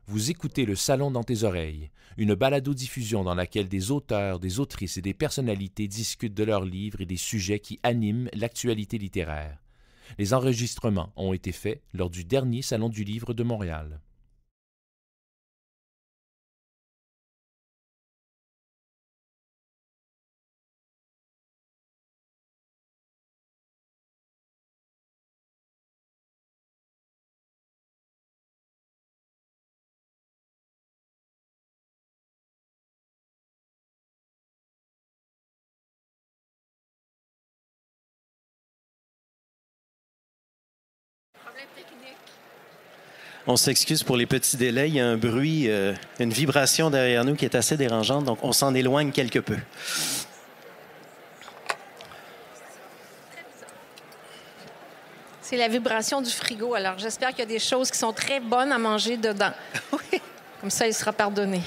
Vous écoutez Le Salon dans tes oreilles, une balado-diffusion dans laquelle des auteurs, des autrices et des personnalités discutent de leurs livres et des sujets qui animent l'actualité littéraire. Les enregistrements ont été faits lors du dernier Salon du Livre de Montréal. On s'excuse pour les petits délais. Il y a un bruit, une vibration derrière nous qui est assez dérangeante, donc on s'en éloigne quelque peu. C'est la vibration du frigo. Alors, j'espère qu'il y a des choses qui sont très bonnes à manger dedans. Oui. Comme ça, il sera pardonné.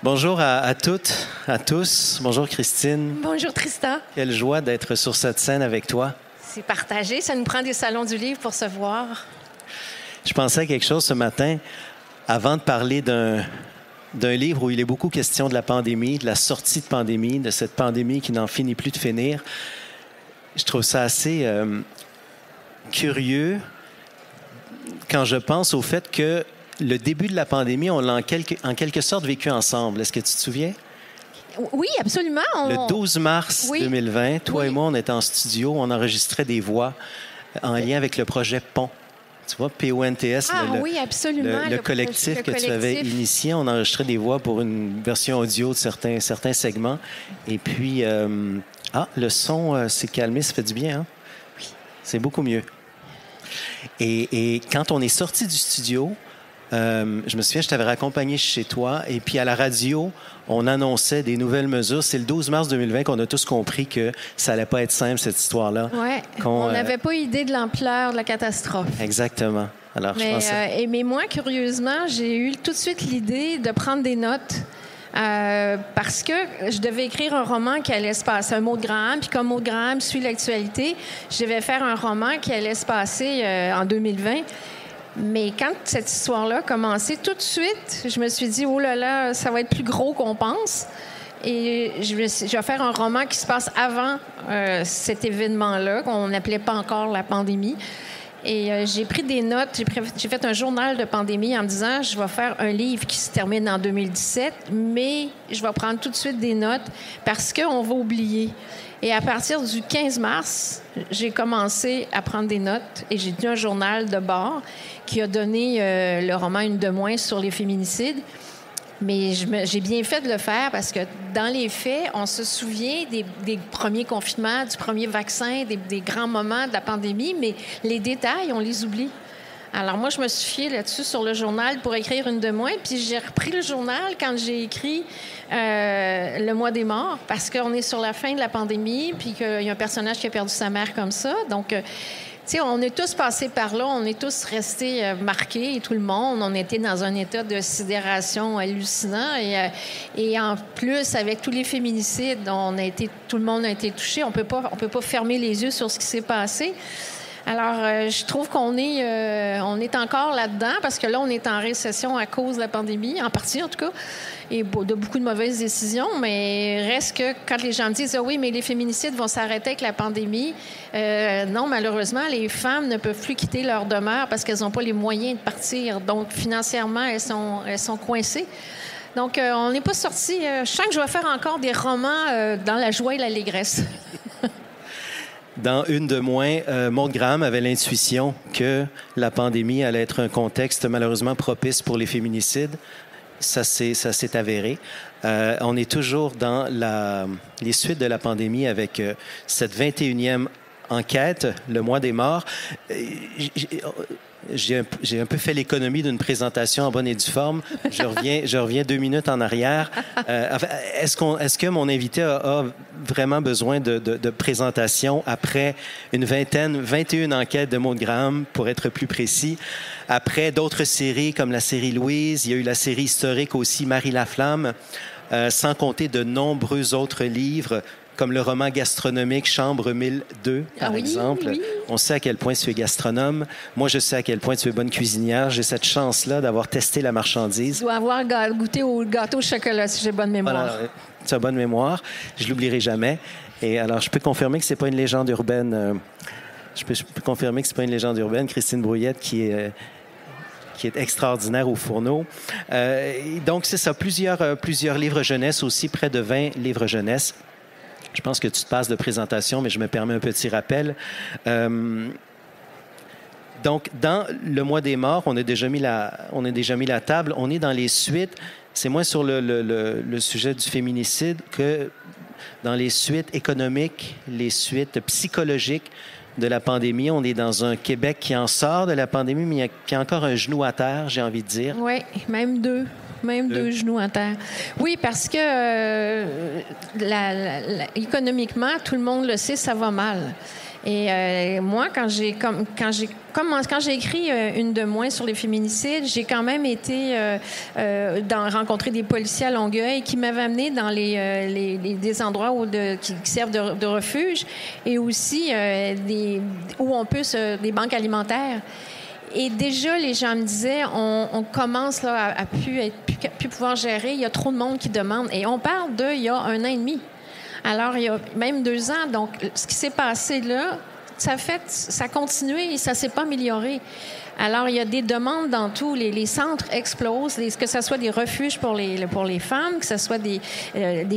Bonjour à toutes, à tous. Bonjour Christine. Bonjour Tristan. Quelle joie d'être sur cette scène avec toi. C'est partagé. Ça nous prend des salons du livre pour se voir. Je pensais à quelque chose ce matin, avant de parler d'un livre où il est beaucoup question de la pandémie, de la sortie de pandémie, de cette pandémie qui n'en finit plus de finir. Je trouve ça assez curieux quand je pense au fait que le début de la pandémie, on l'a en quelque sorte vécu ensemble. Est-ce que tu te souviens? Oui, absolument. Le 12 mars 2020, toi et moi, on était en studio, on enregistrait des voix en lien avec le projet PONT. Tu vois, PONTS, le collectif que tu avais initié. On enregistrait des voix pour une version audio de certains segments. Et puis, le son s'est calmé, ça fait du bien, hein? Oui. C'est beaucoup mieux. Et quand on est sorti du studio, je me souviens, je t'avais raccompagné chez toi, et puis à la radio, on annonçait des nouvelles mesures. C'est le 12 mars 2020 qu'on a tous compris que ça allait pas être simple, cette histoire-là. Oui, on n'avait pas idée de l'ampleur de la catastrophe. Exactement. Alors, je pensais... mais moi, curieusement, j'ai eu tout de suite l'idée de prendre des notes parce que je devais écrire un roman qui allait se passer, un Maud Graham, puis comme Maud Graham suit l'actualité, je devais faire un roman qui allait se passer en 2020. Mais quand cette histoire-là a commencé, tout de suite, je me suis dit, oh là là, ça va être plus gros qu'on pense. Et je vais faire un roman qui se passe avant cet événement-là, qu'on n'appelait pas encore la pandémie. Et j'ai pris des notes, j'ai fait un journal de pandémie en me disant, je vais faire un livre qui se termine en 2017, mais je vais prendre tout de suite des notes parce qu'on va oublier. Et à partir du 15 mars, j'ai commencé à prendre des notes et j'ai tenu un journal de bord qui a donné le roman Une de moins sur les féminicides. Mais j'ai bien fait de le faire parce que dans les faits, on se souvient des premiers confinements, du premier vaccin, des grands moments de la pandémie, mais les détails, on les oublie. Alors moi, je me suis fiée là-dessus sur le journal pour écrire Une de moins, puis j'ai repris le journal quand j'ai écrit Le mois des morts, parce qu'on est sur la fin de la pandémie, puis qu'il y a un personnage qui a perdu sa mère comme ça. Donc, tu sais, on est tous passés par là, on est tous restés marqués, et tout le monde. On était dans un état de sidération hallucinant. Et en plus, avec tous les féminicides, tout le monde a été touché. On peut pas fermer les yeux sur ce qui s'est passé. Alors, je trouve qu'on est encore là-dedans parce que là, on est en récession à cause de la pandémie, en partie en tout cas, et de beaucoup de mauvaises décisions. Mais reste que quand les gens disent « Ah oui, mais les féminicides vont s'arrêter avec la pandémie », non, malheureusement, les femmes ne peuvent plus quitter leur demeure parce qu'elles n'ont pas les moyens de partir. Donc, financièrement, elles sont coincées. Donc, on n'est pas sorti. Je sens que je vais faire encore des romans dans la joie et l'allégresse. Dans Une de moins, Maud Graham avait l'intuition que la pandémie allait être un contexte malheureusement propice pour les féminicides. Ça s'est avéré. On est toujours dans les suites de la pandémie avec cette 21e enquête, le mois des morts. J'ai un peu fait l'économie d'une présentation en bonne et due forme. Je reviens 2 minutes en arrière. Est-ce que mon invité a vraiment besoin de présentation après une 21 enquêtes de Maud Graham, pour être plus précis? Après d'autres séries comme la série Louise, il y a eu la série historique aussi Marie Laflamme, sans compter de nombreux autres livres comme le roman gastronomique Chambre 1002, par exemple. Oui. On sait à quel point tu es gastronome. Moi, je sais à quel point tu es bonne cuisinière. J'ai cette chance-là d'avoir testé la marchandise. Je dois avoir goûté au gâteau au chocolat, si j'ai bonne mémoire. Voilà, tu as bonne mémoire. Je l'oublierai jamais. Et alors, je peux confirmer que c'est pas une légende urbaine. Je peux confirmer que c'est pas une légende urbaine. Christine Brouillette, qui est extraordinaire au fourneau. Donc, c'est ça. Plusieurs livres jeunesse aussi, près de 20 livres jeunesse. Je pense que tu te passes de présentation, mais je me permets un petit rappel. Donc, dans le mois des morts, on a déjà mis la table. On est dans les suites. C'est moins sur le sujet du féminicide que dans les suites économiques, les suites psychologiques de la pandémie. On est dans un Québec qui en sort de la pandémie, mais qui a encore un genou à terre, j'ai envie de dire. Oui, même deux. Même deux genoux à terre. Oui, parce que économiquement, tout le monde le sait, ça va mal. Et moi, quand j'ai écrit Une de moins sur les féminicides, j'ai quand même été rencontrer des policiers à Longueuil qui m'avaient amené dans des endroits qui servent de refuge et aussi où on peut des banques alimentaires. Et déjà, les gens me disaient, on commence là, à plus pouvoir gérer. Il y a trop de monde qui demande. Et on parle il y a 1 an et demi. Alors, il y a même 2 ans. Donc, ce qui s'est passé là, ça a continué et ça s'est pas amélioré. Alors, il y a des demandes dans tous. Les centres explosent, que ce soit des refuges pour les femmes, que ce soit des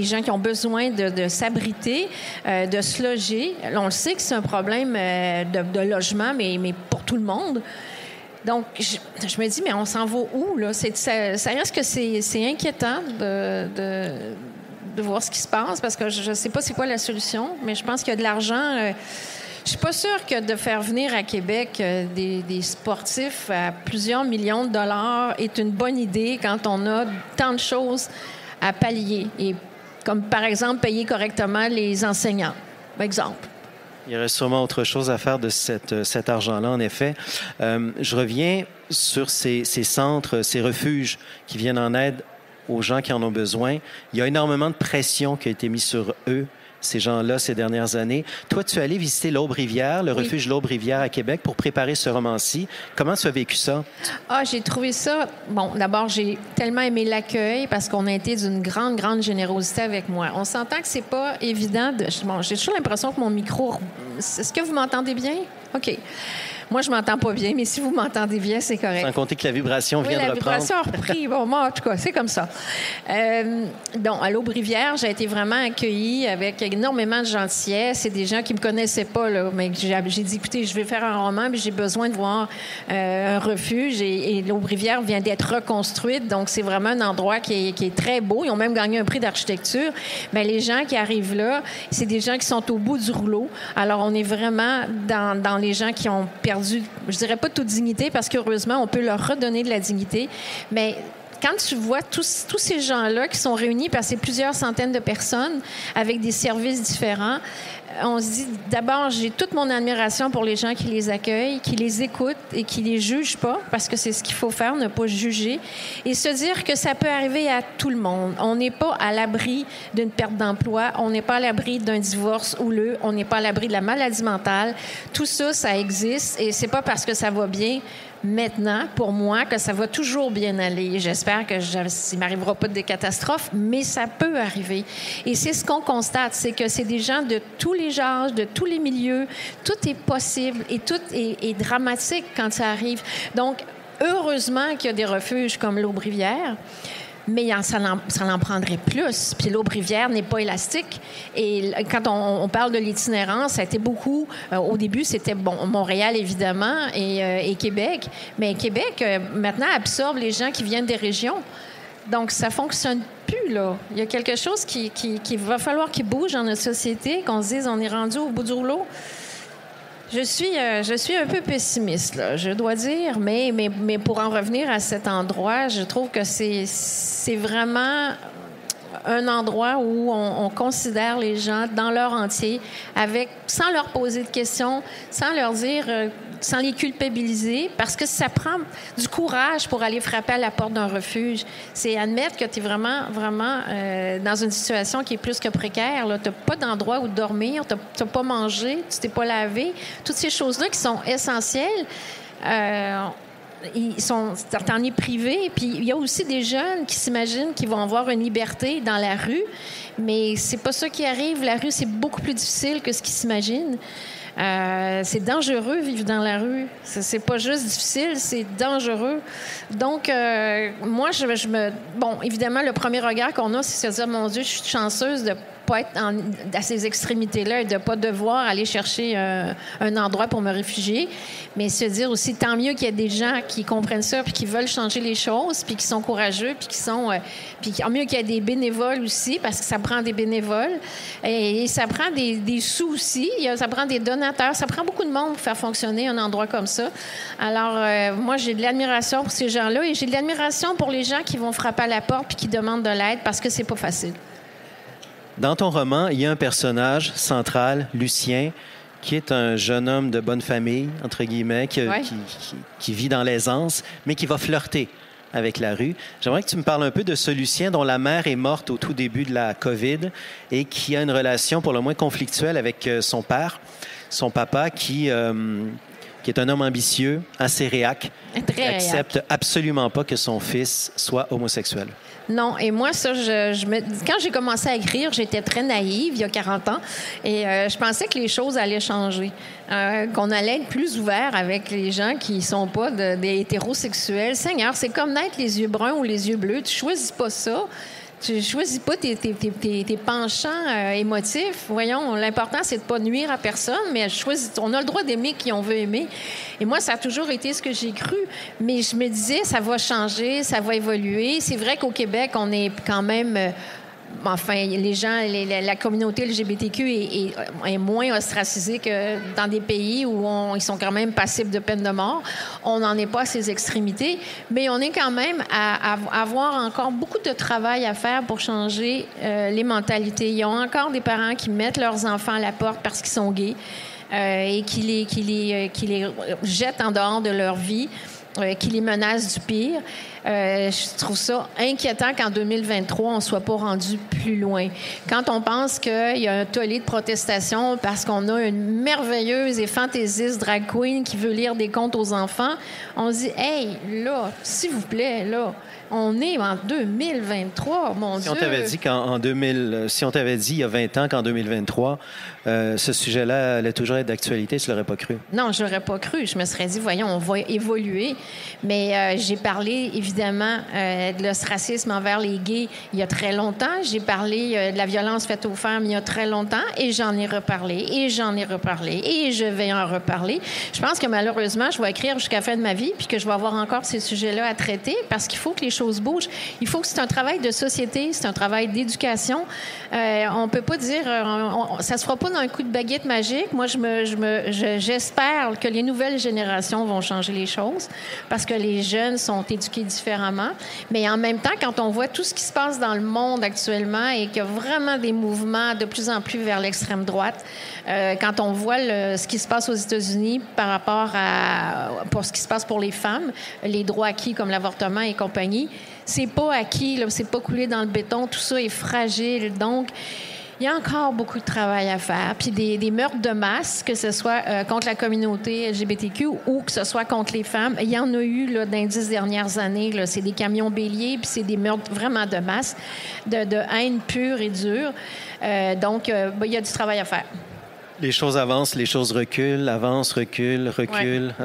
gens qui ont besoin de s'abriter, de se loger. On le sait que c'est un problème de logement, mais pour tout le monde. Donc, je me dis, mais on s'en va où, là? Ça reste que c'est inquiétant de voir ce qui se passe, parce que je ne sais pas c'est quoi la solution, mais je pense qu'il y a de l'argent. Je suis pas sûre que de faire venir à Québec des sportifs à plusieurs millions de dollars est une bonne idée quand on a tant de choses à pallier. Et comme, par exemple, payer correctement les enseignants, par exemple. Il y aurait sûrement autre chose à faire de cet argent-là, en effet. Je reviens sur ces centres, ces refuges qui viennent en aide aux gens qui en ont besoin. Il y a énormément de pression qui a été mise sur eux, ces gens-là, ces dernières années. Toi, tu es allé visiter l'Aube-Rivière, le refuge L'Aube-Rivière à Québec, pour préparer ce roman-ci. Comment tu as vécu ça? J'ai trouvé ça... Bon, d'abord, j'ai tellement aimé l'accueil parce qu'on a été d'une grande, grande générosité avec moi. On s'entend que c'est pas évident de... Bon, j'ai toujours l'impression que mon micro... Est-ce que vous m'entendez bien? OK. Moi, je m'entends pas bien, mais si vous m'entendez bien, c'est correct. Sans compter que la vibration vient de reprendre. La vibration a repris. Bon, moi, en tout cas, c'est comme ça. Donc, à l'Aube-Rivière, j'ai été vraiment accueillie avec énormément de gentillesse. C'est des gens qui me connaissaient pas, là, mais j'ai dit, écoutez, je vais faire un roman, mais j'ai besoin de voir un refuge. Et l'Aube-Rivière vient d'être reconstruite, donc c'est vraiment un endroit qui est très beau. Ils ont même gagné un prix d'architecture. Mais les gens qui arrivent là, c'est des gens qui sont au bout du rouleau. Alors, on est vraiment dans les gens qui ont perdu, je dirais pas toute dignité, parce qu'heureusement, on peut leur redonner de la dignité. Mais quand tu vois tous ces gens-là qui sont réunis par ces plusieurs centaines de personnes avec des services différents, on se dit, d'abord, j'ai toute mon admiration pour les gens qui les accueillent, qui les écoutent et qui les jugent pas, parce que c'est ce qu'il faut faire, ne pas juger, et se dire que ça peut arriver à tout le monde. On n'est pas à l'abri d'une perte d'emploi, on n'est pas à l'abri d'un divorce houleux, on n'est pas à l'abri de la maladie mentale. Tout ça, ça existe, et c'est pas parce que ça va bien maintenant, pour moi, que ça va toujours bien aller. J'espère qu'il ne m'arrivera pas de catastrophes, mais ça peut arriver. Et c'est ce qu'on constate, c'est que c'est des gens de tous les âges, de tous les milieux. Tout est possible et tout est dramatique quand ça arrive. Donc, heureusement qu'il y a des refuges comme l'Aube-Rivière, mais ça en prendrait plus. Puis l'Aube-Rivière n'est pas élastique. Et quand on parle de l'itinérance, ça a été beaucoup... au début, c'était Montréal, évidemment, et Québec. Mais Québec, maintenant, absorbe les gens qui viennent des régions. Donc, ça fonctionne plus, là. Il y a quelque chose qui va falloir qu'il bouge dans notre société, qu'on se dise, on est rendu au bout du rouleau. Je suis un peu pessimiste, là, je dois dire, mais pour en revenir à cet endroit, je trouve que c'est vraiment un endroit où on considère les gens dans leur entier, sans leur poser de questions, sans leur dire sans les culpabiliser, parce que ça prend du courage pour aller frapper à la porte d'un refuge. C'est admettre que tu es vraiment, vraiment dans une situation qui est plus que précaire. Tu n'as pas d'endroit où dormir, tu n'as pas mangé, tu t'es pas lavé. Toutes ces choses-là qui sont essentielles, t'en es privé. Puis il y a aussi des jeunes qui s'imaginent qu'ils vont avoir une liberté dans la rue, mais c'est pas ça qui arrive. La rue, c'est beaucoup plus difficile que ce qu'ils s'imaginent. C'est dangereux vivre dans la rue. C'est pas juste difficile, c'est dangereux. Donc, moi, bon, évidemment, le premier regard qu'on a, c'est de se dire, mon Dieu, je suis chanceuse de pas être à ces extrémités-là et de pas devoir aller chercher un endroit pour me réfugier. Mais se dire aussi, tant mieux qu'il y ait des gens qui comprennent ça puis qui veulent changer les choses puis qui sont courageux puis qui sont... puis tant mieux qu'il y ait des bénévoles aussi, parce que ça prend des bénévoles. Et ça prend des sous aussi. Ça prend des donateurs. Ça prend beaucoup de monde pour faire fonctionner un endroit comme ça. Alors, moi, j'ai de l'admiration pour ces gens-là et j'ai de l'admiration pour les gens qui vont frapper à la porte puis qui demandent de l'aide parce que c'est pas facile. Dans ton roman, il y a un personnage central, Lucien, qui est un jeune homme de bonne famille, entre guillemets, qui vit dans l'aisance, mais qui va flirter avec la rue. J'aimerais que tu me parles un peu de ce Lucien dont la mère est morte au tout début de la COVID et qui a une relation pour le moins conflictuelle avec son père, son papa, qui est un homme ambitieux, assez réac, qui n'accepte absolument pas que son fils soit homosexuel. Non, et moi, ça, quand j'ai commencé à écrire, j'étais très naïve, il y a 40 ans, et je pensais que les choses allaient changer, qu'on allait être plus ouvert avec les gens qui sont pas des hétérosexuels. Seigneur, c'est comme naître les yeux bruns ou les yeux bleus, tu choisis pas ça. Tu choisis pas tes penchants émotifs. Voyons, l'important, c'est de pas nuire à personne, mais on a le droit d'aimer qui on veut aimer. Et moi, ça a toujours été ce que j'ai cru. Mais je me disais, ça va changer, ça va évoluer. C'est vrai qu'au Québec, on est quand même... Enfin, les gens, la communauté LGBTQ est moins ostracisée que dans des pays où ils sont quand même passibles de peine de mort. On n'en est pas à ces extrémités, mais on est quand même à avoir encore beaucoup de travail à faire pour changer les mentalités. Il y a encore des parents qui mettent leurs enfants à la porte parce qu'ils sont gays et qui les jettent en dehors de leur vie, qui les menacent du pire. Je trouve ça inquiétant qu'en 2023, on ne soit pas rendu plus loin. Quand on pense qu'il y a un tollé de protestation parce qu'on a une merveilleuse et fantaisiste drag queen qui veut lire des contes aux enfants, on se dit, hey, là, s'il vous plaît, là, on est en 2023, mon Dieu. Si on t'avait dit il y a 20 ans qu'en 2023, ce sujet-là allait toujours être d'actualité, tu l'aurais pas cru? Non, je l'aurais pas cru. Je me serais dit, voyons, on va évoluer. Mais j'ai parlé, évidemment, de l'ostracisme envers les gays il y a très longtemps. J'ai parlé de la violence faite aux femmes il y a très longtemps et j'en ai reparlé et je vais en reparler. Je pense que malheureusement, je vais écrire jusqu'à la fin de ma vie puis que je vais avoir encore ces sujets-là à traiter parce qu'il faut que les choses bougent. Il faut que c'est un travail de société, c'est un travail d'éducation. On peut pas dire... ça se fera pas d'un coup de baguette magique. Moi, j'espère que les nouvelles générations vont changer les choses parce que les jeunes sont éduqués différemment. Mais en même temps, quand on voit tout ce qui se passe dans le monde actuellement et qu'il y a vraiment des mouvements de plus en plus vers l'extrême droite, quand on voit ce qui se passe aux États-Unis par rapport pour ce qui se passe pour les femmes, les droits acquis comme l'avortement et compagnie, c'est pas acquis, là, c'est pas coulé dans le béton, tout ça est fragile. Donc, il y a encore beaucoup de travail à faire. Puis des meurtres de masse, que ce soit contre la communauté LGBTQ ou que ce soit contre les femmes, il y en a eu là, dans les 10 dernières années. Là, c'est des camions béliers, puis c'est des meurtres vraiment de masse, de haine pure et dure. Donc, il y a du travail à faire. Les choses avancent, les choses reculent, avancent, reculent. Ouais.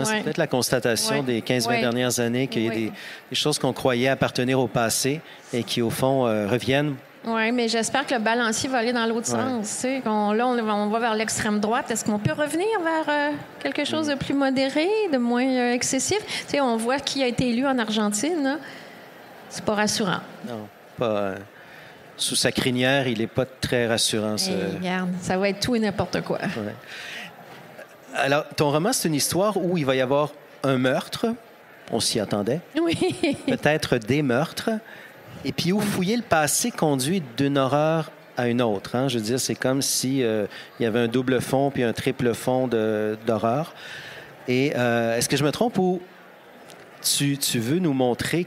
C'est peut-être la constatation des 15-20 dernières années qu'il y a des choses qu'on croyait appartenir au passé et qui, au fond, reviennent. Oui, mais j'espère que le balancier va aller dans l'autre sens. Tu sais, on va vers l'extrême droite. Est-ce qu'on peut revenir vers quelque chose de plus modéré, de moins excessif? Tu sais, on voit qui a été élu en Argentine. Là. C'est pas rassurant. Non, pas... sous sa crinière, il n'est pas très rassurant. Regarde, ça va être tout et n'importe quoi. Ouais. Alors, ton roman, c'est une histoire où il va y avoir un meurtre. On s'y attendait. Oui. Peut-être des meurtres. Et puis, où fouiller le passé conduit d'une horreur à une autre. Hein? Je veux dire, c'est comme si il y avait un double fond puis un triple fond d'horreur. Et est-ce que je me trompe ou tu veux nous montrer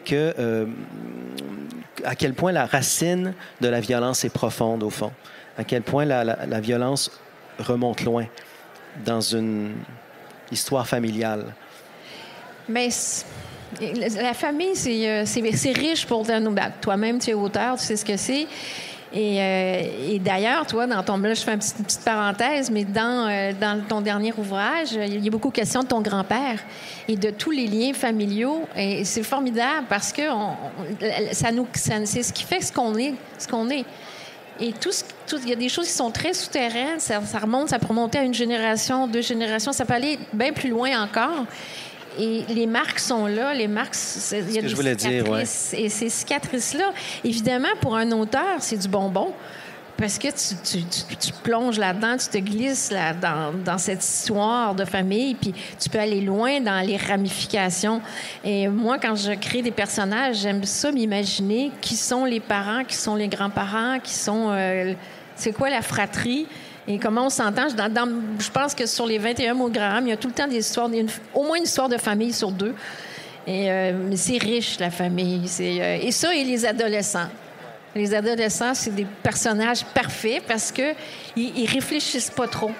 à quel point la racine de la violence est profonde, au fond? À quel point la violence remonte loin dans une histoire familiale? Mais la famille, c'est riche pour toi-même, tu es auteur, tu sais ce que c'est. Et d'ailleurs, toi, là, je fais une petite parenthèse, mais dans ton dernier ouvrage, il y a beaucoup de questions de ton grand-père et de tous les liens familiaux. Et c'est formidable parce que c'est ce qui fait ce qu'on est. Et il y a des choses qui sont très souterraines. Ça peut remonter à une génération, 2 générations. Ça peut aller bien plus loin encore. Et les marques sont là. Les marques, il y a des cicatrices. Et ces cicatrices-là, évidemment, pour un auteur, c'est du bonbon. Parce que tu plonges là-dedans, tu te glisses dans cette histoire de famille, puis tu peux aller loin dans les ramifications. Et moi, quand je crée des personnages, j'aime ça m'imaginer qui sont les parents, qui sont les grands-parents, qui sont... c'est quoi la fratrie? Et comment on s'entend? Je pense que sur les 21 mots de Graham, il y a tout le temps des histoires, au moins une histoire de famille sur 2. Mais c'est riche, la famille. Et ça, et les adolescents. Les adolescents, c'est des personnages parfaits parce qu'ils réfléchissent pas trop.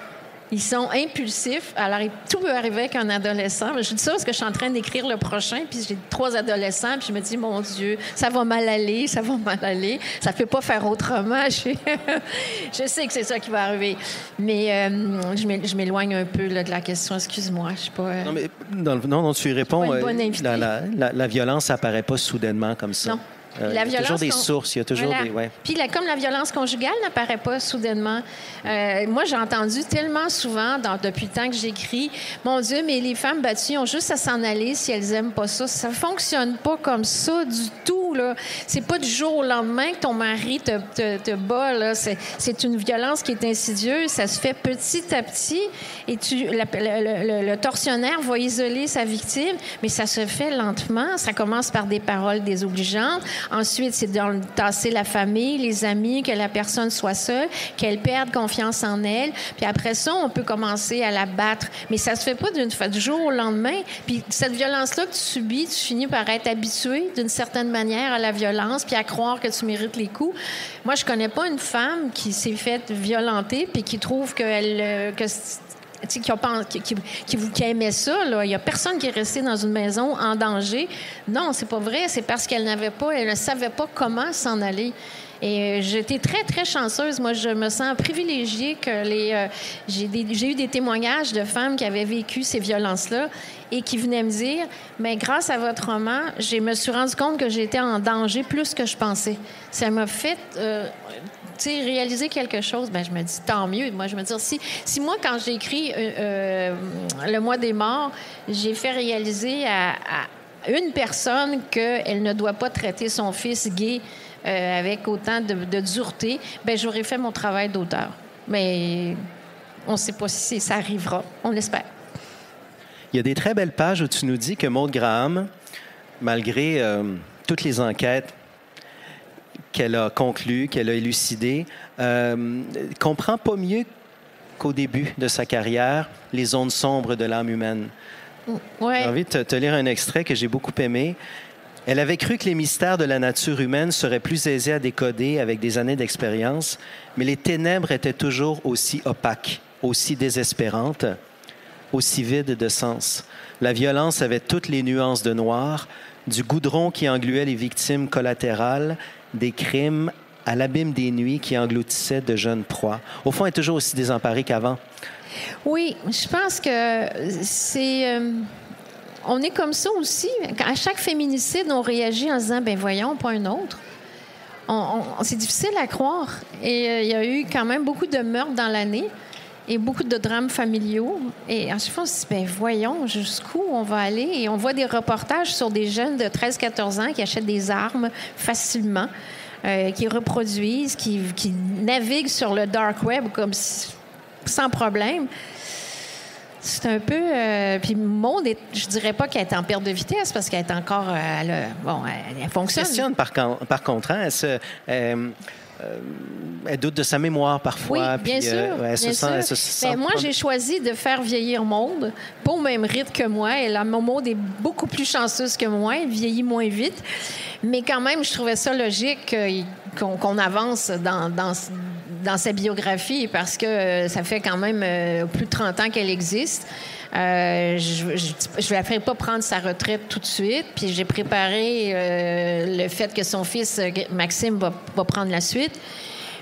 Ils sont impulsifs. Alors, tout peut arriver avec un adolescent. Je dis ça parce que je suis en train d'écrire le prochain, puis j'ai 3 adolescents, puis je me dis, mon Dieu, ça va mal aller. Ça ne peut pas faire autrement. Je sais que c'est ça qui va arriver. Mais je m'éloigne un peu là, de la question. Excuse-moi, je suis pas... Non, mais non, tu y réponds. La violence n'apparaît pas soudainement comme ça. Non. Il y a toujours des sources, il y a toujours des... Ouais. Puis comme la violence conjugale n'apparaît pas soudainement. Moi, j'ai entendu tellement souvent, depuis le temps que j'écris, mon Dieu, mais les femmes battues ont juste à s'en aller si elles aiment pas ça. Ça fonctionne pas comme ça du tout, là. C'est pas du jour au lendemain que ton mari te bat, là. C'est une violence qui est insidieuse. Ça se fait petit à petit et le tortionnaire va isoler sa victime, mais ça se fait lentement. Ça commence par des paroles désobligeantes. Ensuite, c'est de tasser la famille, les amis, que la personne soit seule, qu'elle perde confiance en elle. Puis après ça, on peut commencer à la battre. Mais ça se fait pas du jour au lendemain. Puis cette violence-là que tu subis, tu finis par être habitué d'une certaine manière à la violence puis à croire que tu mérites les coups. Moi, je connais pas une femme qui s'est faite violenter puis qui trouve qui aimait ça. Là. Il n'y a personne qui est resté dans une maison en danger. Non, c'est pas vrai. C'est parce qu'elle ne savait pas comment s'en aller. Et j'étais très, très chanceuse. Moi, je me sens privilégiée que j'ai eu des témoignages de femmes qui avaient vécu ces violences-là et qui venaient me dire, mais grâce à votre roman, je me suis rendu compte que j'étais en danger plus que je pensais. Ça m'a fait... réaliser quelque chose, je me dis, tant mieux. Moi, je me dis, si moi, quand j'ai écrit Le mois des morts, j'ai fait réaliser à une personne qu'elle ne doit pas traiter son fils gay avec autant de dureté, j'aurais fait mon travail d'auteur. Mais on ne sait pas si ça arrivera. On l'espère. Il y a des très belles pages où tu nous dis que Maude Graham, malgré toutes les enquêtes qu'elle a conclues, qu'elle a élucidées, comprend pas mieux qu'au début de sa carrière les zones sombres de l'âme humaine. Ouais. J'ai envie de te lire un extrait que j'ai beaucoup aimé. Elle avait cru que les mystères de la nature humaine seraient plus aisés à décoder avec des années d'expérience, mais les ténèbres étaient toujours aussi opaques, aussi désespérantes, aussi vides de sens. La violence avait toutes les nuances de noir, du goudron qui engluait les victimes collatérales, des crimes à l'abîme des nuits qui engloutissaient de jeunes proies. Au fond, elle est toujours aussi désemparée qu'avant. Oui, je pense que c'est... on est comme ça aussi. À chaque féminicide, on réagit en se disant, voyons, pas un autre. C'est difficile à croire. Et il y a eu quand même beaucoup de meurtres dans l'année et beaucoup de drames familiaux. Et à chaque fois, on se dit, voyons, jusqu'où on va aller? Et on voit des reportages sur des jeunes de 13-14 ans qui achètent des armes facilement, qui reproduisent, qui naviguent sur le dark web comme sans problème. C'est un peu... puis Maude, je dirais pas qu'elle est en perte de vitesse parce qu'elle est encore... elle fonctionne. Je questionne par contre. elle doute de sa mémoire parfois. Oui, bien sûr. Mais moi, j'ai choisi de faire vieillir Maude, pas au même rythme que moi. Maude est beaucoup plus chanceuse que moi, elle vieillit moins vite. Mais quand même, je trouvais ça logique qu'on avance dans sa biographie parce que ça fait quand même plus de 30 ans qu'elle existe. Je ne la ferai pas prendre sa retraite tout de suite. Puis j'ai préparé le fait que son fils, Maxime, va prendre la suite.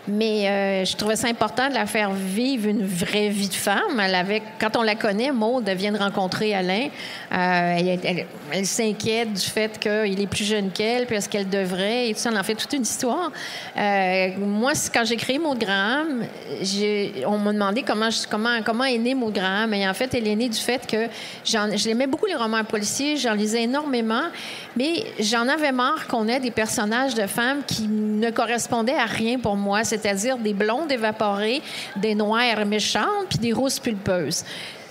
Mais je trouvais ça important de la faire vivre une vraie vie de femme. Quand on la connaît, Maude vient de rencontrer Alain. Elle s'inquiète du fait qu'il est plus jeune qu'elle, puis est-ce qu'elle devrait, et tout ça. On en fait toute une histoire. Moi, quand j'ai créé Maude Graham, on m'a demandé comment est née Maude Graham. Et en fait, elle est née du fait que je l'aimais beaucoup les romans policiers, j'en lisais énormément, mais j'en avais marre qu'on ait des personnages de femmes qui ne correspondaient à rien pour moi, c'est-à-dire des blondes évaporées, des noires méchantes, puis des rousses pulpeuses.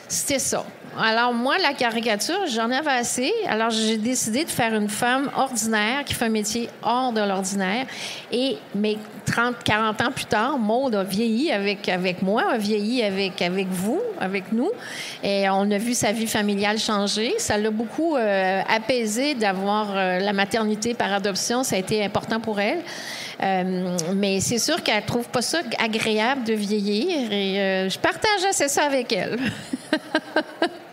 C'était ça. Alors, moi, la caricature, j'en avais assez. Alors, j'ai décidé de faire une femme ordinaire qui fait un métier hors de l'ordinaire. Mais 30, 40 ans plus tard, Maude a vieilli avec moi, a vieilli avec vous, avec nous. Et on a vu sa vie familiale changer. Ça l'a beaucoup apaisé d'avoir la maternité par adoption. Ça a été important pour elle. Mais c'est sûr qu'elle trouve pas ça agréable de vieillir. Et je partage assez ça avec elle.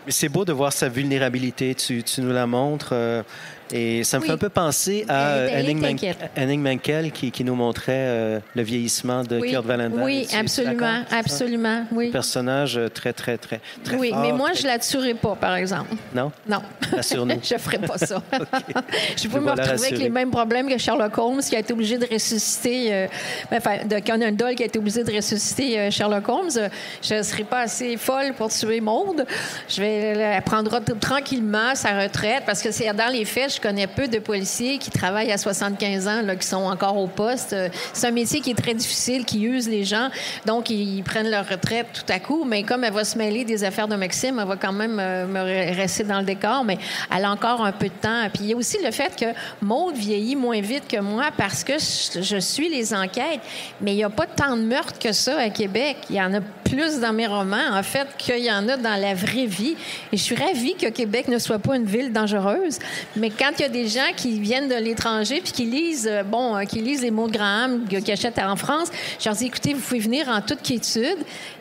Mais c'est beau de voir sa vulnérabilité. Tu nous la montres. Et ça me fait un peu penser à Henning Mankell qui nous montrait le vieillissement de Kurt Valentine. Oui, absolument, absolument. Oui. Un personnage très, très, très, très fort. Oui, mais moi, je ne la tuerais pas, par exemple. Non? Non. Rassure-nous. Je ne ferais pas ça. Okay. Je peux me retrouver avec les mêmes problèmes que Sherlock Holmes qui a été obligé de ressusciter... de Conan Doyle qui a été obligé de ressusciter Sherlock Holmes. Je ne serais pas assez folle pour tuer Maude. Elle prendra tranquillement sa retraite parce que c'est dans les faits, je connais peu de policiers qui travaillent à 75 ans, là, qui sont encore au poste. C'est un métier qui est très difficile, qui use les gens. Donc, ils prennent leur retraite tout à coup. Mais comme elle va se mêler des affaires de Maxime, elle va quand même me rester dans le décor. Mais elle a encore un peu de temps. Puis, il y a aussi le fait que Maude vieillit moins vite que moi parce que je suis les enquêtes. Mais il n'y a pas tant de meurtres que ça à Québec. Il y en a plus dans mes romans, en fait, qu'il y en a dans la vraie vie. Et je suis ravie que Québec ne soit pas une ville dangereuse. Mais quand il y a des gens qui viennent de l'étranger puis qui lisent les Maude Graham qui achètent en France, je leur dis, écoutez, vous pouvez venir en toute quiétude.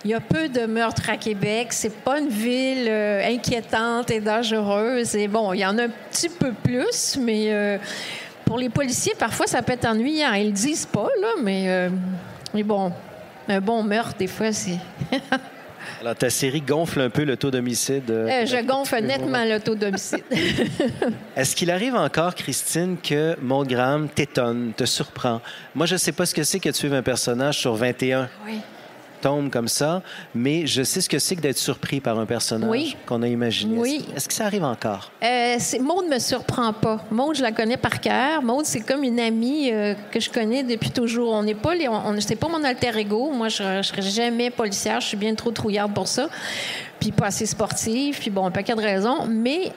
Il y a peu de meurtres à Québec. C'est pas une ville inquiétante et dangereuse. Et bon, il y en a un petit peu plus, mais pour les policiers, parfois, ça peut être ennuyant. Ils le disent pas, là, mais bon, un bon meurtre, des fois, c'est... Alors, ta série gonfle un peu le taux d'homicide. Je gonfle nettement le taux d'homicide. Est-ce qu'il arrive encore, Christine, que Maude Graham t'étonne, te surprend? Moi, je ne sais pas ce que c'est que de suivre un personnage sur 21 tomes comme ça, mais je sais ce que c'est que d'être surpris par un personnage qu'on a imaginé. Oui. Est-ce que ça arrive encore? Maude ne me surprend pas. Maude, je la connais par cœur. Maude, c'est comme une amie que je connais depuis toujours. C'est pas mon alter ego. Moi, je serais jamais policière. Je suis bien trop trouillarde pour ça. Puis pas assez sportive, puis bon, un paquet de raisons. Mais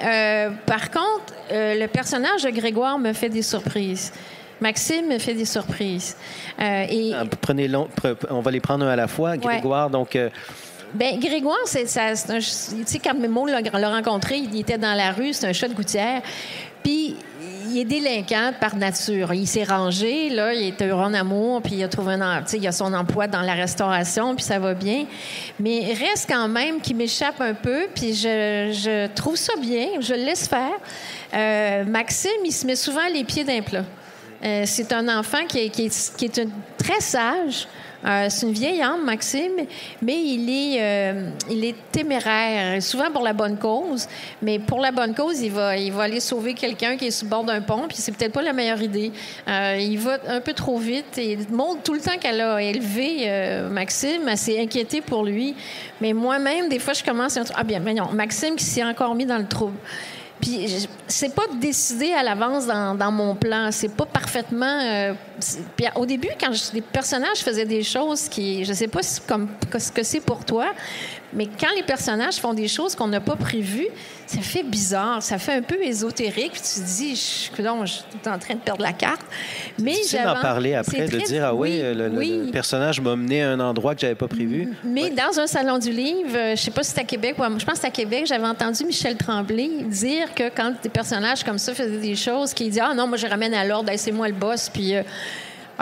par contre, le personnage de Grégoire me fait des surprises. Maxime me fait des surprises. On va les prendre un à la fois. Grégoire, donc... Grégoire, tu sais, quand Maude l'a rencontré, il était dans la rue, c'est un chat de gouttière. Puis, il est délinquant par nature. Il s'est rangé, là, il est heureux en amour, puis il a trouvé il a son emploi dans la restauration, puis ça va bien. Mais il reste quand même qu'il m'échappe un peu, puis je trouve ça bien, je le laisse faire. Maxime, il se met souvent les pieds d'un plat. C'est un enfant qui est très sage. C'est une vieille âme, Maxime, mais il est téméraire, souvent pour la bonne cause. Mais pour la bonne cause, il va aller sauver quelqu'un qui est sur le bord d'un pont, puis c'est peut-être pas la meilleure idée. Il va un peu trop vite. Et montre tout le temps qu'elle a élevé Maxime, elle s'est inquiétée pour lui. Mais moi-même, des fois, je commence à dire, mais non, Maxime qui s'est encore mis dans le trouble. Puis c'est pas décidé à l'avance dans mon plan. C'est pas parfaitement... Puis au début, quand les personnages faisaient des choses qui... Je sais pas ce que c'est pour toi, mais quand les personnages font des choses qu'on n'a pas prévues, ça fait bizarre, ça fait un peu ésotérique. Puis tu te dis, je suis en train de perdre la carte. Mais j'avais d'en parler après, de dire, le personnage m'a mené à un endroit que j'avais pas prévu. Mais dans un salon du livre, je sais pas si c'est à Québec, je pense que c'est à Québec, j'avais entendu Michel Tremblay dire que quand des personnages comme ça faisaient des choses, qu'il dit, ah non, moi je ramène à l'ordre, c'est moi le boss, puis...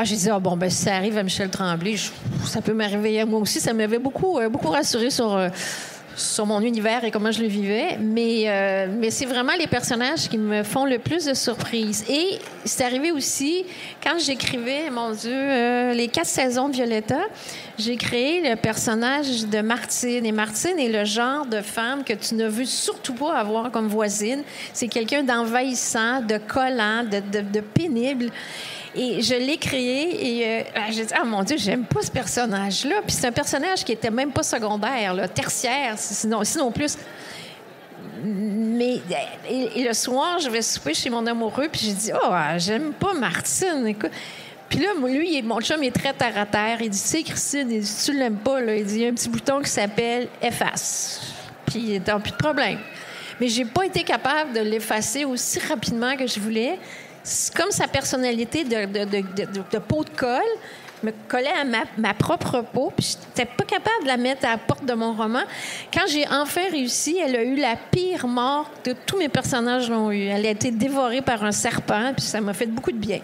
j'ai dit, si ça arrive à Michel Tremblay, ça peut m'arriver à moi aussi. Ça m'avait beaucoup rassuré sur mon univers et comment je le vivais. Mais c'est vraiment les personnages qui me font le plus de surprises. Et c'est arrivé aussi, quand j'écrivais, mon Dieu, les 4 saisons de Violetta, j'ai créé le personnage de Martine. Et Martine est le genre de femme que tu ne veux surtout pas avoir comme voisine. C'est quelqu'un d'envahissant, de collant, de pénible. Et je l'ai créé et j'ai dit, mon Dieu, j'aime pas ce personnage-là. Puis c'est un personnage qui était même pas secondaire, là, tertiaire, sinon plus. Mais et le soir, je vais souper chez mon amoureux, puis j'ai dit, j'aime pas Martine. Écoute. Puis là, lui, mon chum est très terre à terre. Il dit, tu sais, Christine, il dit, tu l'aimes pas, là. Il dit, il y a un petit bouton qui s'appelle efface. Puis il n'y a plus de problème. Mais j'ai pas été capable de l'effacer aussi rapidement que je voulais. C'est comme sa personnalité de peau de colle me collait à ma propre peau, puis j'étais pas capable de la mettre à la porte de mon roman. Quand j'ai enfin réussi, elle a eu la pire mort que tous mes personnages l'ont eu. Elle a été dévorée par un serpent, puis ça m'a fait beaucoup de bien.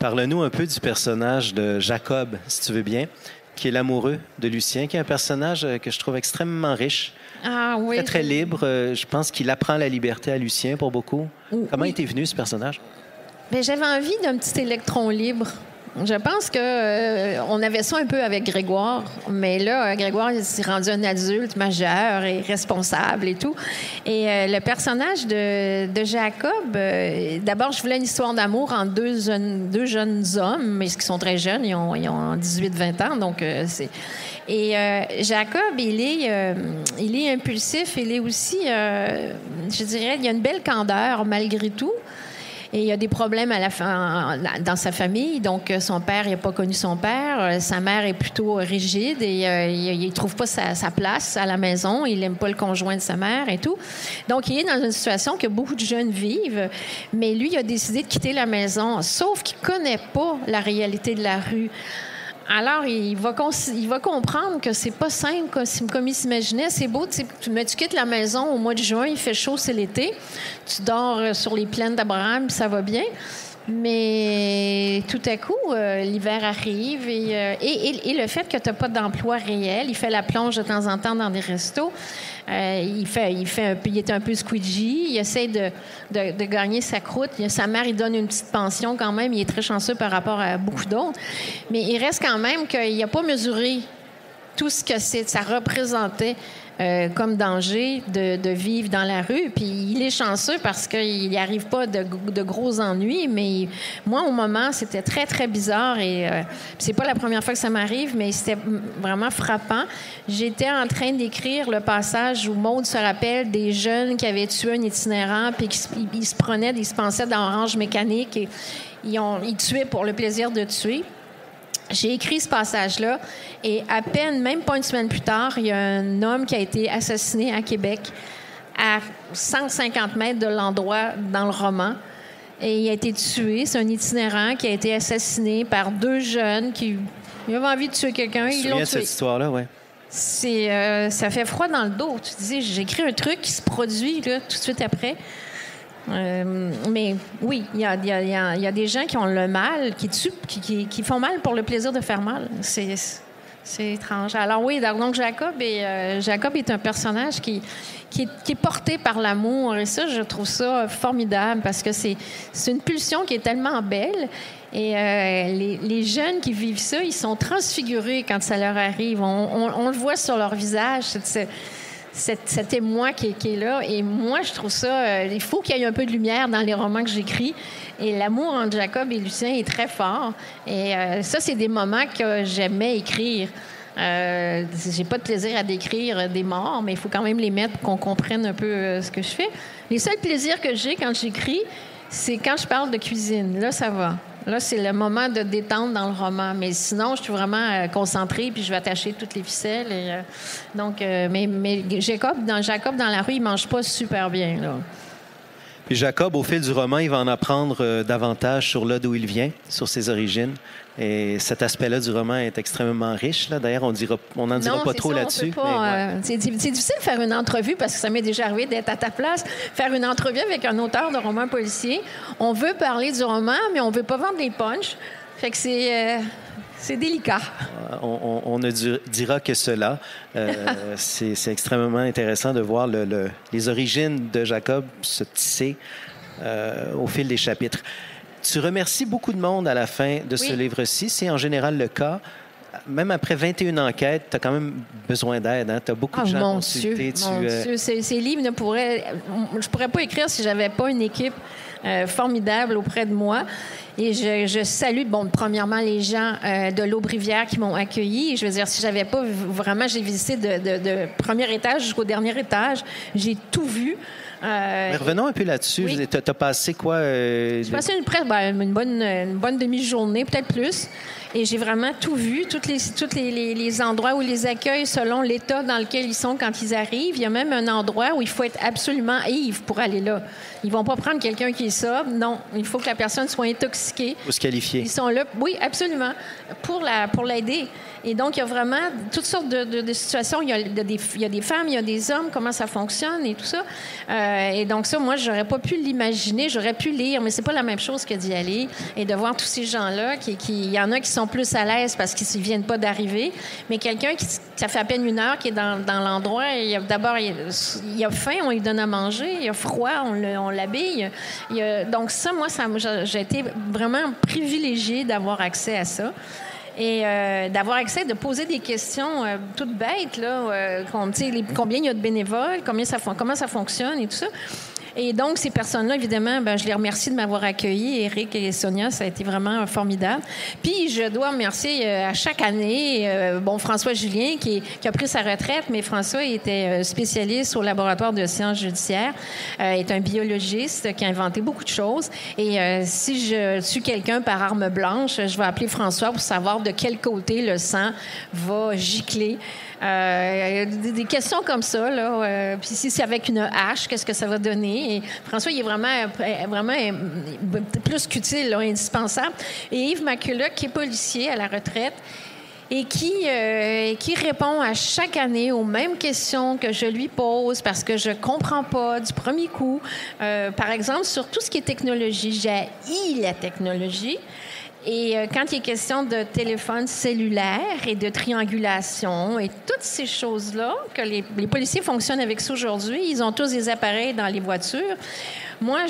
Parle-nous un peu du personnage de Jacob, si tu veux bien, qui est l'amoureux de Lucien, qui est un personnage que je trouve extrêmement riche. Ah oui. Très libre. Je pense qu'il apprend la liberté à Lucien pour beaucoup. Comment était venu ce personnage? Bien, j'avais envie d'un petit électron libre. Je pense qu'on avait ça un peu avec Grégoire, mais là, Grégoire il s'est rendu un adulte majeur et responsable et tout. Et le personnage de Jacob, d'abord, je voulais une histoire d'amour entre deux jeunes hommes, mais qui sont très jeunes, ils ont 18-20 ans, donc c'est... Et Jacob, il est impulsif, il est aussi, je dirais, il y a une belle candeur malgré tout. Et il y a des problèmes dans sa famille. Donc, son père, il n'a pas connu son père. Sa mère est plutôt rigide et il ne trouve pas sa place à la maison. Il n'aime pas le conjoint de sa mère et tout. Donc, il est dans une situation que beaucoup de jeunes vivent. Mais lui, il a décidé de quitter la maison, sauf qu'il ne connaît pas la réalité de la rue. Alors, il va comprendre que c'est pas simple comme il s'imaginait. C'est beau, mais tu quittes la maison au mois de juin, il fait chaud, c'est l'été. Tu dors sur les plaines d'Abraham, ça va bien. Mais tout à coup, l'hiver arrive et le fait que tu n'as pas d'emploi réel, il fait la plonge de temps en temps dans des restos. Il est un peu squeegee. Il essaie de gagner sa croûte. Sa mère, il donne une petite pension quand même. Il est très chanceux par rapport à beaucoup d'autres. Mais il reste quand même qu'il n'a pas mesuré tout ce que ça représentait comme danger de vivre dans la rue. Puis il est chanceux parce qu'il n'y arrive pas de gros ennuis. Mais moi, au moment, c'était très, très bizarre. Et c'est pas la première fois que ça m'arrive, mais c'était vraiment frappant. J'étais en train d'écrire le passage où Maude se rappelle des jeunes qui avaient tué un itinérant puis ils se pensaient dans Orange Mécanique et ils tuaient pour le plaisir de tuer. J'ai écrit ce passage-là et à peine, même pas une semaine plus tard, il y a un homme qui a été assassiné à Québec à 150 mètres de l'endroit dans le roman. Et il a été tué. C'est un itinérant qui a été assassiné par 2 jeunes qui avaient envie de tuer quelqu'un. Ils l'ont tué. Cette histoire-là, oui. Ça fait froid dans le dos. Tu te dis, j'écris un truc qui se produit là, tout de suite après. Mais oui, il y a des gens qui ont le mal, qui tuent, qui font mal pour le plaisir de faire mal. C'est étrange. Alors oui, donc Jacob est un personnage qui est porté par l'amour. Et ça, je trouve ça formidable parce que c'est une pulsion qui est tellement belle. Et les jeunes qui vivent ça, ils sont transfigurés quand ça leur arrive. On le voit sur leur visage, cet émoi qui est là. Et moi, je trouve ça... il faut qu'il y ait un peu de lumière dans les romans que j'écris. Et l'amour entre Jacob et Lucien est très fort. Et ça, c'est des moments que j'aimais écrire. J'ai pas de plaisir à décrire des morts, mais il faut quand même les mettre pour qu'on comprenne un peu ce que je fais. Les seuls plaisirs que j'ai quand j'écris, c'est quand je parle de cuisine. Là, ça va. Là, c'est le moment de détente dans le roman. Mais sinon, je suis vraiment concentrée, puis je vais attacher toutes les ficelles. Mais Jacob, dans la rue, il mange pas super bien, là. Puis Jacob, au fil du roman, il va en apprendre davantage sur là d'où il vient, sur ses origines. Et cet aspect-là du roman est extrêmement riche. Là. D'ailleurs, on n'en dira pas trop là-dessus. C'est difficile de faire une entrevue, parce que ça m'est déjà arrivé d'être à ta place, faire une entrevue avec un auteur de roman policier. On veut parler du roman, mais on veut pas vendre des punchs. Fait que c'est délicat. On ne dira que cela. C'est extrêmement intéressant de voir les origines de Jacob se tisser au fil des chapitres. Tu remercies beaucoup de monde à la fin de ce livre-ci. C'est en général le cas. Même après 21 enquêtes, tu as quand même besoin d'aide. Hein? Tu as beaucoup de gens à consulter. Mon Dieu, ces livres je ne pourrais pas écrire si je n'avais pas une équipe formidable auprès de moi. Et je salue, premièrement, les gens de l'Aube-Rivière qui m'ont accueilli. Je veux dire, si j'avais pas vraiment, j'ai visité de premier étage jusqu'au dernier étage. J'ai tout vu. Mais revenons un peu là-dessus. Oui. Tu as passé quoi? J'ai passé une bonne demi-journée, peut-être plus. Et j'ai vraiment tout vu, tous les endroits où ils les accueillent selon l'état dans lequel ils sont quand ils arrivent. Il y a même un endroit où il faut être absolument ivre pour aller là. Ils vont pas prendre quelqu'un qui est sobre. Non, il faut que la personne soit intoxiquée. Il faut se qualifier. Ils sont là, oui, absolument, pour l'aider. Et donc, il y a vraiment toutes sortes de situations. Il y a des femmes, il y a des hommes, comment ça fonctionne et tout ça. Et donc ça, moi, j'aurais pas pu l'imaginer. J'aurais pu lire, mais c'est pas la même chose que d'y aller et de voir tous ces gens-là. Il y en a qui sont plus à l'aise parce qu'ils ne viennent pas d'arriver. Mais quelqu'un ça fait à peine 1 heure qui est dans l'endroit. D'abord, il a faim, on lui donne à manger. Il a froid, on l'habille. Donc ça, moi, j'ai été vraiment privilégiée d'avoir accès à ça. Et d'avoir accès, de poser des questions toutes bêtes, là, combien il y a de bénévoles, comment ça fonctionne et tout ça. Et donc, ces personnes-là, évidemment, je les remercie de m'avoir accueilli. Éric et Sonia, ça a été vraiment formidable. Puis, je dois remercier à chaque année, François Julien, qui a pris sa retraite, mais François était spécialiste au laboratoire de sciences judiciaires, est un biologiste qui a inventé beaucoup de choses. Et si je tue quelqu'un par arme blanche, je vais appeler François pour savoir de quel côté le sang va gicler. Des questions comme ça, là. Puis si c'est avec une hache, qu'est-ce que ça va donner? Et François, il est vraiment plus qu'utile, là, indispensable. Et Yves Macula, qui est policier à la retraite, et qui répond à chaque année aux mêmes questions que je lui pose parce que je comprends pas du premier coup. Par exemple, sur tout ce qui est technologie, j'haïs la technologie. Et quand il est question de téléphone cellulaire et de triangulation et toutes ces choses-là, que les policiers fonctionnent avec ça aujourd'hui, ils ont tous des appareils dans les voitures. Moi,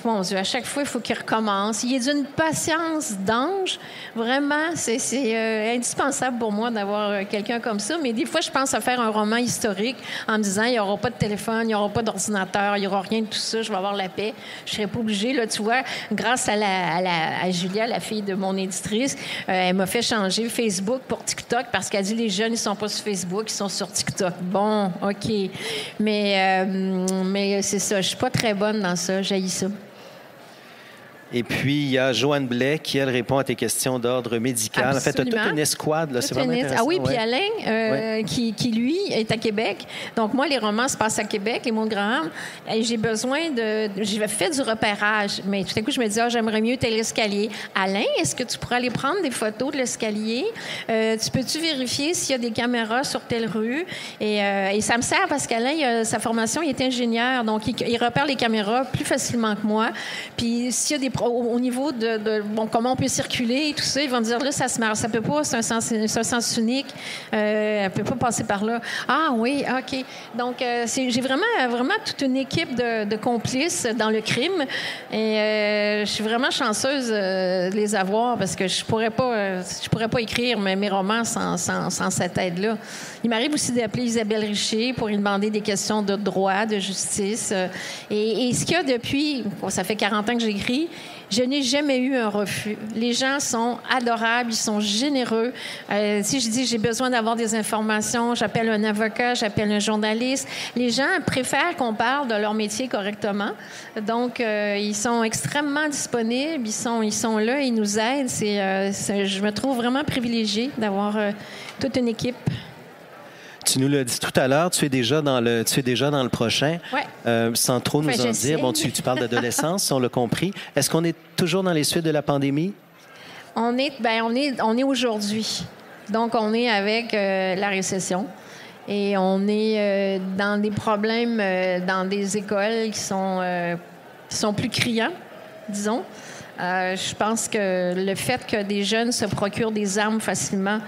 mon Dieu, à chaque fois, il faut qu'il recommence. Il est d'une patience d'ange. Vraiment, c'est indispensable pour moi d'avoir quelqu'un comme ça. Mais des fois, je pense à faire un roman historique en me disant, il n'y aura pas de téléphone, il n'y aura pas d'ordinateur, il n'y aura rien de tout ça, je vais avoir la paix. Je ne serai pas obligée, là, tu vois, grâce à Julia, la fille de mon éditrice, elle m'a fait changer Facebook pour TikTok parce qu'elle dit, les jeunes, ils ne sont pas sur Facebook, ils sont sur TikTok. Bon, OK. Mais c'est ça, je ne suis pas très bonne dans ça, j'haïs ça. Et puis, il y a Joanne Blais qui, elle, répond à tes questions d'ordre médical. Absolument. En fait, tu as toute une escouade. Là, c'est vraiment intéressant. Ah oui, puis Alain, qui, lui, est à Québec. Donc, moi, les romans se passent à Québec, les Montgraham. Et j'ai besoin j'ai fait du repérage. Mais tout à coup, je me dis, j'aimerais mieux tel escalier. Alain, est-ce que tu pourrais aller prendre des photos de l'escalier? Tu peux-tu vérifier s'il y a des caméras sur telle rue? Et ça me sert parce qu'Alain, sa formation, il est ingénieur. Donc, il repère les caméras plus facilement que moi. Puis, s'il y a des au niveau de comment on peut circuler et tout ça, ils vont dire, là, ça se marre, ça peut pas, c'est un sens unique, elle peut pas passer par là. Ah oui, OK. Donc, j'ai vraiment toute une équipe de complices dans le crime et je suis vraiment chanceuse de les avoir parce que je pourrais pas écrire mes romans sans cette aide-là. Il m'arrive aussi d'appeler Isabelle Richer pour lui demander des questions de droit, de justice. Et ce qu'il y a depuis, ça fait 40 ans que j'écris, Je n'ai jamais eu un refus. Les gens sont adorables, ils sont généreux. Si je dis j'ai besoin d'avoir des informations, j'appelle un avocat, j'appelle un journaliste. Les gens préfèrent qu'on parle de leur métier correctement. Donc, ils sont extrêmement disponibles, ils sont là, ils nous aident. Je me trouve vraiment privilégiée d'avoir toute une équipe. Tu nous l'as dit tout à l'heure, tu es déjà dans le prochain. Ouais. Sans trop nous en dire, bon, tu parles d'adolescence, on l'a compris. Est-ce qu'on est toujours dans les suites de la pandémie? On est aujourd'hui. Donc, on est avec la récession. Et on est dans des problèmes dans des écoles qui sont plus criants, disons. Je pense que le fait que des jeunes se procurent des armes facilement,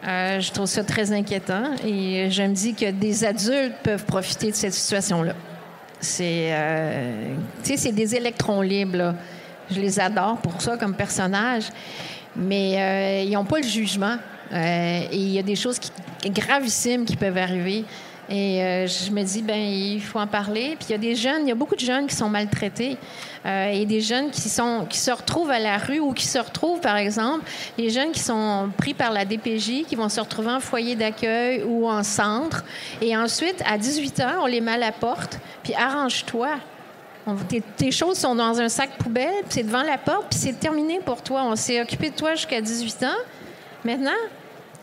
je trouve ça très inquiétant. Et je me dis que des adultes peuvent profiter de cette situation-là. C'est des électrons libres, là. Je les adore pour ça comme personnage. Mais ils n'ont pas le jugement. Et il y a des choses gravissimes qui peuvent arriver. Et je me dis, il faut en parler. Puis il y a beaucoup de jeunes qui sont maltraités. Et des jeunes qui se retrouvent à la rue ou qui se retrouvent, par exemple, les jeunes qui sont pris par la DPJ, qui vont se retrouver en foyer d'accueil ou en centre. Et ensuite, à 18 ans, on les met à la porte. Puis arrange-toi. Tes choses sont dans un sac poubelle, puis c'est devant la porte, puis c'est terminé pour toi. On s'est occupé de toi jusqu'à 18 ans. Maintenant,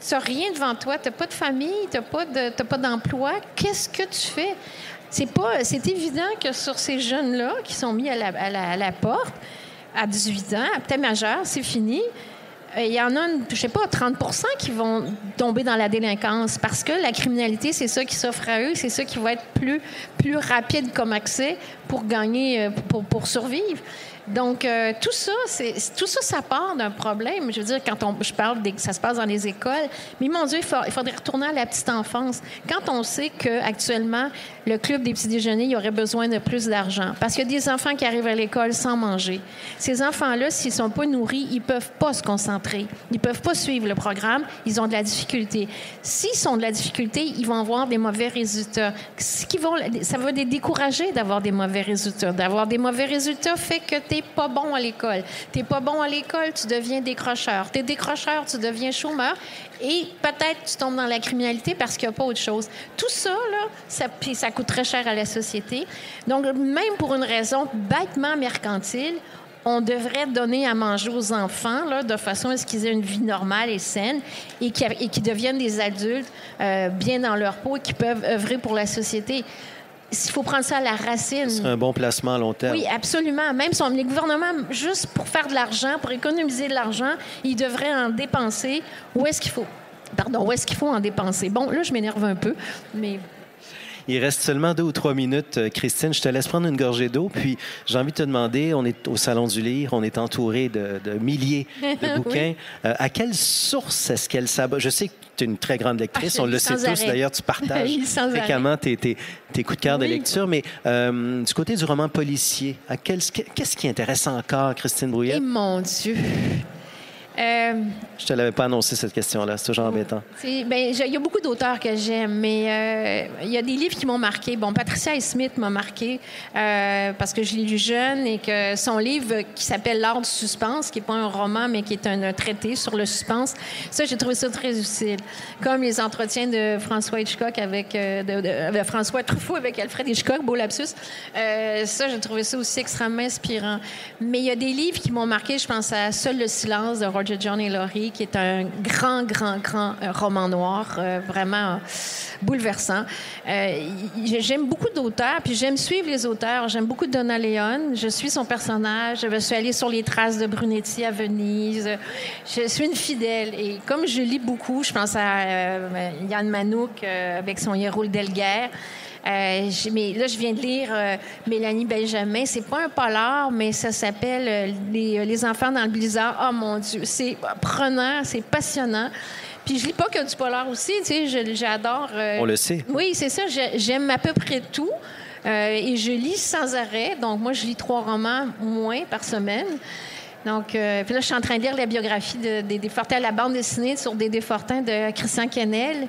tu n'as rien devant toi, tu n'as pas de famille, tu n'as pas d'emploi. Qu'est-ce que tu fais? C'est évident que sur ces jeunes-là qui sont mis à la porte, à 18 ans, peut-être majeurs, c'est fini. Il y en a, 30 % qui vont tomber dans la délinquance parce que la criminalité, c'est ça qui s'offre à eux, c'est ça qui va être plus rapide comme accès pour gagner, pour survivre. Donc, tout ça, ça part d'un problème. Je veux dire, je parle que ça se passe dans les écoles, mais mon Dieu, il faudrait retourner à la petite enfance. Quand on sait qu'actuellement, le club des petits déjeuners, il y aurait besoin de plus d'argent parce qu'il y a des enfants qui arrivent à l'école sans manger. Ces enfants-là, s'ils ne sont pas nourris, ils ne peuvent pas se concentrer. Ils ne peuvent pas suivre le programme. Ils ont de la difficulté. S'ils sont de la difficulté, ils vont avoir des mauvais résultats. Ça va les décourager d'avoir des mauvais résultats. D'avoir des mauvais résultats fait que tu n'es pas bon à l'école. Tu n'es pas bon à l'école, tu deviens décrocheur. Tu es décrocheur, tu deviens chômeur. Et peut-être tu tombes dans la criminalité parce qu'il n'y a pas autre chose. Tout ça, là, ça coûte très cher à la société. Donc, même pour une raison bêtement mercantile, on devrait donner à manger aux enfants là, de façon à ce qu'ils aient une vie normale et saine et qu'ils deviennent des adultes bien dans leur peau et qui peuvent œuvrer pour la société. Il faut prendre ça à la racine. C'est un bon placement à long terme. Oui, absolument. Même si les gouvernements, juste pour faire de l'argent, pour économiser de l'argent, ils devraient en dépenser. Où est-ce qu'il faut en dépenser? Bon, là, je m'énerve un peu, mais... Il reste seulement 2 ou 3 minutes, Christine. Je te laisse prendre une gorgée d'eau. Puis, j'ai envie de te demander, on est au Salon du Livre, on est entouré de milliers de bouquins. Oui. À quelle source est-ce qu'elle s'abonne? Je sais que tu es une très grande lectrice, on le sait tous. D'ailleurs, tu partages fréquemment tes coups de cœur de lecture. Mais du côté du roman policier, qu'est-ce qui intéresse encore Christine Brouillette? Et mon Dieu! Je te l'avais pas annoncé, cette question-là. C'est toujours embêtant. Il y a beaucoup d'auteurs que j'aime, mais il y a des livres qui m'ont marqué. Bon, Patricia Highsmith m'a marqué parce que je l'ai lu jeune et que son livre qui s'appelle L'art du suspense, qui n'est pas un roman, mais qui est un traité sur le suspense, ça, j'ai trouvé ça très utile. Comme les entretiens de François Hitchcock avec... François Truffaut avec Alfred Hitchcock, beau lapsus. Ça, j'ai trouvé ça aussi extrêmement inspirant. Mais il y a des livres qui m'ont marqué. Je pense à Seul le silence de Roger John et Laurie, qui est un grand roman noir, vraiment bouleversant. J'aime beaucoup d'auteurs, puis j'aime suivre les auteurs. J'aime beaucoup Donna Leon. Je suis son personnage. Je suis allée sur les traces de Brunetti à Venise. Je suis une fidèle. Et comme je lis beaucoup, je pense à Yann Manouk avec son Héroul d'Elguer. Mais là, je viens de lire Mélanie Benjamin. C'est pas un polar, mais ça s'appelle Les enfants dans le blizzard. Oh mon Dieu, c'est prenant, c'est passionnant. Puis je lis pas que du polar aussi, tu sais, j'adore... On le sait. Oui, c'est ça, j'aime à peu près tout. Et je lis sans arrêt. Donc, moi, je lis 3 romans moins par semaine. Donc, puis là, je suis en train de lire la biographie de Dédé Fortin, la bande dessinée sur Dédé Fortin de Christian Quesnel.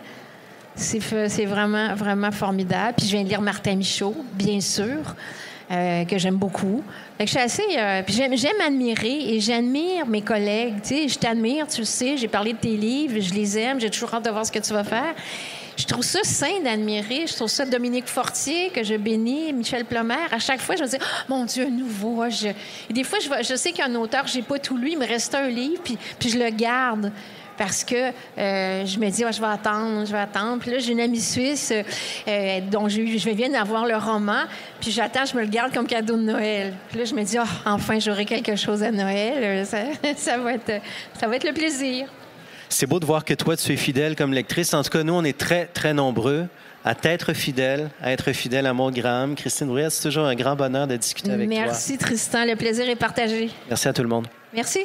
C'est vraiment, vraiment formidable. Puis je viens de lire Martin Michaud, bien sûr. que j'aime beaucoup. Fait que je suis assez... puis j'aime admirer et j'admire mes collègues. Tu sais, je t'admire, tu le sais, j'ai parlé de tes livres, je les aime, j'ai toujours hâte de voir ce que tu vas faire. Je trouve ça sain d'admirer. Je trouve ça Dominique Fortier, que je bénis, Michel Plomer. À chaque fois, je me dis, oh, mon Dieu, un nouveau. Et des fois, je sais qu'un auteur, j'ai pas tout lu, il me reste un livre, puis je le garde. Parce que je me dis, je vais attendre. Puis là, j'ai une amie suisse dont je viens d'avoir le roman, puis j'attends, je me le garde comme cadeau de Noël. Puis là, je me dis, enfin, j'aurai quelque chose à Noël. Ça va être le plaisir. C'est beau de voir que toi, tu es fidèle comme lectrice. En tout cas, nous, on est très, très nombreux à être fidèles à Maud Graham. Christine Bruyère, c'est toujours un grand bonheur de discuter avec toi. Merci, Tristan. Le plaisir est partagé. Merci à tout le monde. Merci.